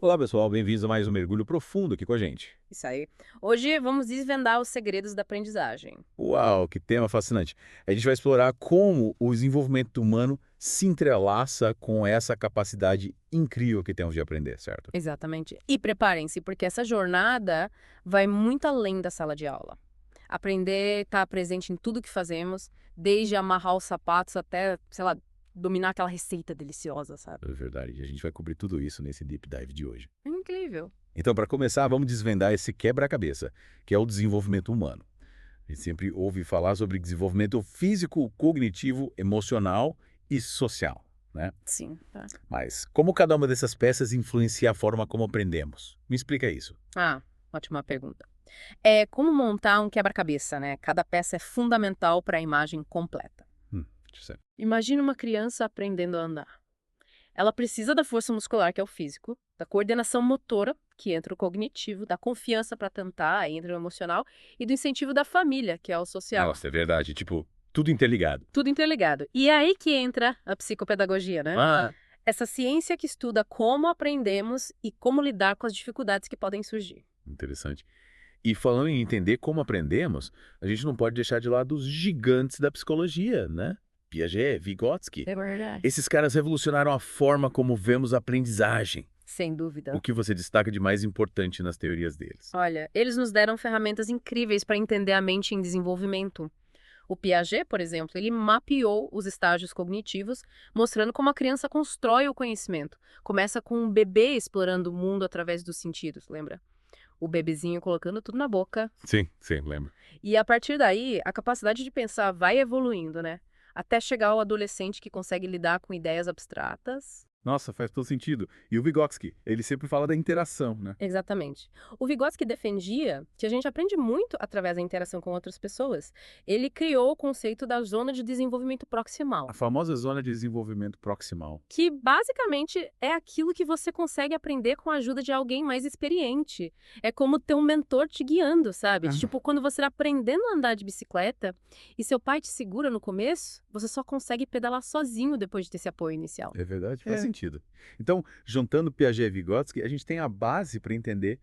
Olá, pessoal, bem-vindos a mais um mergulho profundo aqui com a gente. Isso aí. Hoje vamos desvendar os segredos da aprendizagem. Uau, que tema fascinante. A gente vai explorar como o desenvolvimento humano se entrelaça com essa capacidade incrível que temos de aprender, certo? Exatamente. E preparem-se, porque essa jornada vai muito além da sala de aula. Aprender está presente em tudo que fazemos, desde amarrar os sapatos até, sei lá, dominar aquela receita deliciosa, sabe? É verdade, a gente vai cobrir tudo isso nesse deep dive de hoje. É incrível. Então, para começar, vamos desvendar esse quebra-cabeça, que é o desenvolvimento humano. A gente sempre ouve falar sobre desenvolvimento físico, cognitivo, emocional e social, né? Sim. Tá. Mas como cada uma dessas peças influencia a forma como aprendemos? Me explica isso. Ah, ótima pergunta. É como montar um quebra-cabeça, né? Cada peça é fundamental para a imagem completa. Certo. Imagine uma criança aprendendo a andar. Ela precisa da força muscular, que é o físico, da coordenação motora, que entra o cognitivo, da confiança para tentar, aí entra o emocional, e do incentivo da família, que é o social. Nossa, é verdade. Tipo, tudo interligado. Tudo interligado. E é aí que entra a psicopedagogia, né? Ah, Essa ciência que estuda como aprendemos e como lidar com as dificuldades que podem surgir. interessante. E falando em entender como aprendemos, a gente não pode deixar de lado os gigantes da psicologia, né? Piaget, Vygotsky. É verdade. Esses caras revolucionaram a forma como vemos a aprendizagem. Sem O dúvida. que você destaca de mais importante nas teorias deles? Olha, eles nos deram ferramentas incríveis para entender a mente em desenvolvimento. O Piaget, por exemplo, ele mapeou os estágios cognitivos, mostrando como a criança constrói o conhecimento. Começa com um bebê explorando o mundo através dos sentidos, lembra? O bebezinho colocando tudo na boca. Sim, sim, lembro. E a partir daí, a capacidade de pensar vai evoluindo, né? Até chegar ao adolescente que consegue lidar com ideias abstratas. Nossa, faz todo sentido. E o Vygotsky, ele sempre fala da interação, né? Exatamente. O Vygotsky defendia que a gente aprende muito através da interação com outras pessoas. Ele criou o conceito da zona de desenvolvimento A proximal, famosa zona de desenvolvimento proximal. que basicamente é aquilo que você consegue aprender com a ajuda de alguém mais experiente. É como ter um mentor te guiando, sabe? Ah, Tipo, quando você está aprendendo a andar de bicicleta e seu pai te segura no começo, você só consegue pedalar sozinho depois de ter esse apoio inicial. é verdade, faz sentido. Então, juntando Piaget e Vygotsky, a gente tem a base para entender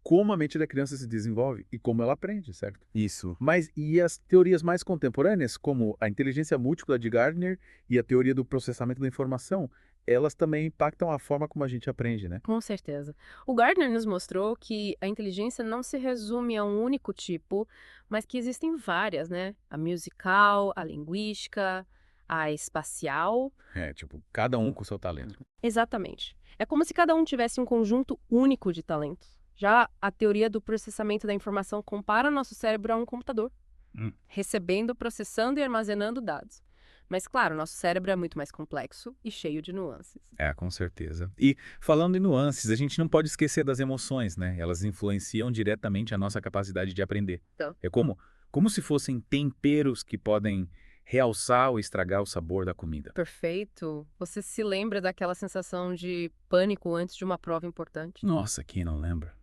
como a mente da criança se desenvolve e como ela aprende, certo? Isso. Mas e as teorias mais contemporâneas, como a inteligência múltipla de Gardner e a teoria do processamento da informação, elas também impactam a forma como a gente aprende, né? Com certeza. O Gardner nos mostrou que a inteligência não se resume a um único tipo, mas que existem várias, né? A musical, a linguística, a espacial. É, tipo, cada um com o seu talento. Exatamente. É como se cada um tivesse um conjunto único de talentos. Já a teoria do processamento da informação compara nosso cérebro a um computador, Hum. recebendo, processando e armazenando dados. Mas, claro, nosso cérebro é muito mais complexo e cheio de nuances. É, com certeza. E falando em nuances, a gente não pode esquecer das emoções, né? Elas influenciam diretamente a nossa capacidade de aprender. Então, É como se fossem temperos que podem realçar ou estragar o sabor da comida. perfeito. Você se lembra daquela sensação de pânico antes de uma prova importante? Nossa, quem não lembra?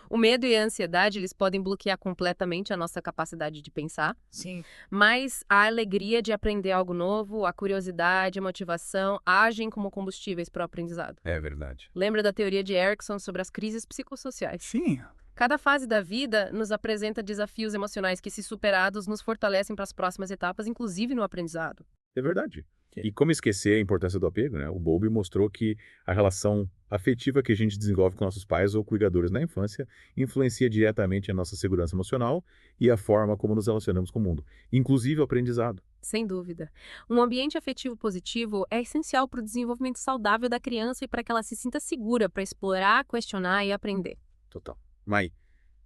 O medo e a ansiedade, eles podem bloquear completamente a nossa capacidade de pensar, Sim. mas a alegria de aprender algo novo, a curiosidade, a motivação agem como combustíveis para o aprendizado. É verdade. Lembra da teoria de Erikson sobre as crises psicossociais? Sim. Cada fase da vida nos apresenta desafios emocionais que, se superados, nos fortalecem para as próximas etapas, inclusive no aprendizado. É verdade. Que- E como esquecer a importância do apego, né? O Bowlby mostrou que a relação afetiva que a gente desenvolve com nossos pais ou cuidadores na infância influencia diretamente a nossa segurança emocional e a forma como nos relacionamos com o mundo, inclusive o aprendizado. Sem dúvida. Um ambiente afetivo positivo é essencial para o desenvolvimento saudável da criança e para que ela se sinta segura para explorar, questionar e aprender. Total. Mai,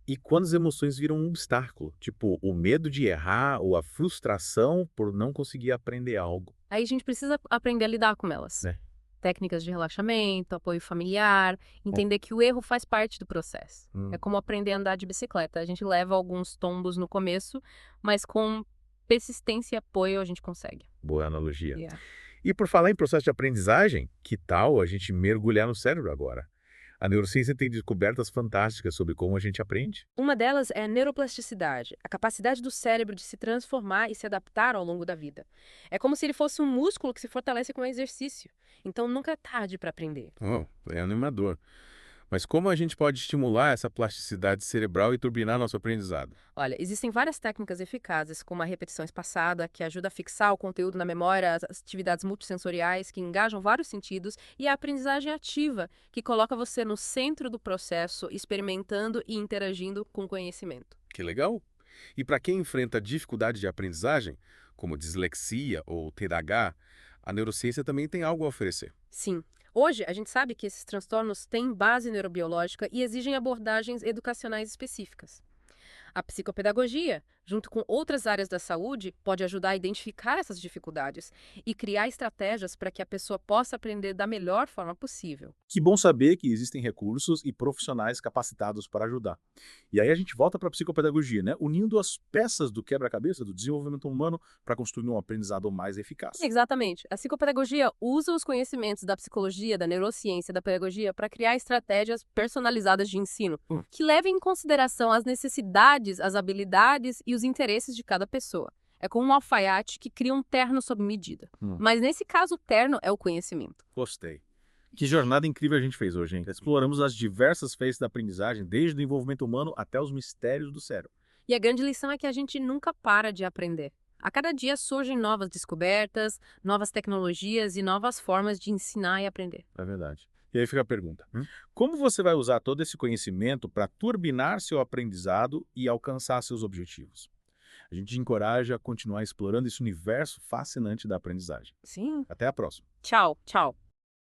e quando as emoções viram um obstáculo, tipo o medo de errar ou a frustração por não conseguir aprender algo, Aí a gente precisa aprender a lidar com elas. né? Técnicas de relaxamento, apoio familiar, entender que o erro faz parte do processo. É Hum, como aprender a andar de bicicleta. A gente leva alguns tombos no começo, mas com persistência e apoio a gente consegue. boa analogia. Yeah. E por falar em processo de aprendizagem, que tal a gente mergulhar no cérebro agora? A neurociência tem descobertas fantásticas sobre como a gente aprende. Uma delas é a neuroplasticidade, a capacidade do cérebro de se transformar e se adaptar ao longo da vida. É como se ele fosse um músculo que se fortalece com o exercício. Então nunca é tarde para aprender. Oh, é animador. Mas como a gente pode estimular essa plasticidade cerebral e turbinar nosso aprendizado? Olha, existem várias técnicas eficazes, como a repetição espaçada, que ajuda a fixar o conteúdo na memória, as atividades multissensoriais, que engajam vários sentidos, e a aprendizagem ativa, que coloca você no centro do processo, experimentando e interagindo com o conhecimento. Que legal! E para quem enfrenta dificuldade de aprendizagem, como dislexia ou TDAH, a neurociência também tem algo a oferecer. Sim. Hoje, a gente sabe que esses transtornos têm base neurobiológica e exigem abordagens educacionais específicas. A psicopedagogia, junto com outras áreas da saúde, pode ajudar a identificar essas dificuldades e criar estratégias para que a pessoa possa aprender da melhor forma possível. Que bom saber que existem recursos e profissionais capacitados para ajudar. E aí a gente volta para a psicopedagogia, né? Unindo as peças do quebra-cabeça do desenvolvimento humano para construir um aprendizado mais eficaz. Exatamente. A psicopedagogia usa os conhecimentos da psicologia, da neurociência, da pedagogia para criar estratégias personalizadas de ensino, que levem em consideração as necessidades, as habilidades e os interesses de cada pessoa. É como um alfaiate que cria um terno sob medida. Mas nesse caso, o terno é o conhecimento. Gostei. Que jornada incrível a gente fez hoje, hein? Exploramos as diversas faces da aprendizagem, desde o envolvimento humano até os mistérios do cérebro. E a grande lição é que a gente nunca para de aprender. A cada dia surgem novas descobertas, novas tecnologias e novas formas de ensinar e aprender. É verdade. E aí fica a pergunta: como você vai usar todo esse conhecimento para turbinar seu aprendizado e alcançar seus objetivos? A gente te encoraja a continuar explorando esse universo fascinante da aprendizagem. Sim. Até a próxima. Tchau, tchau.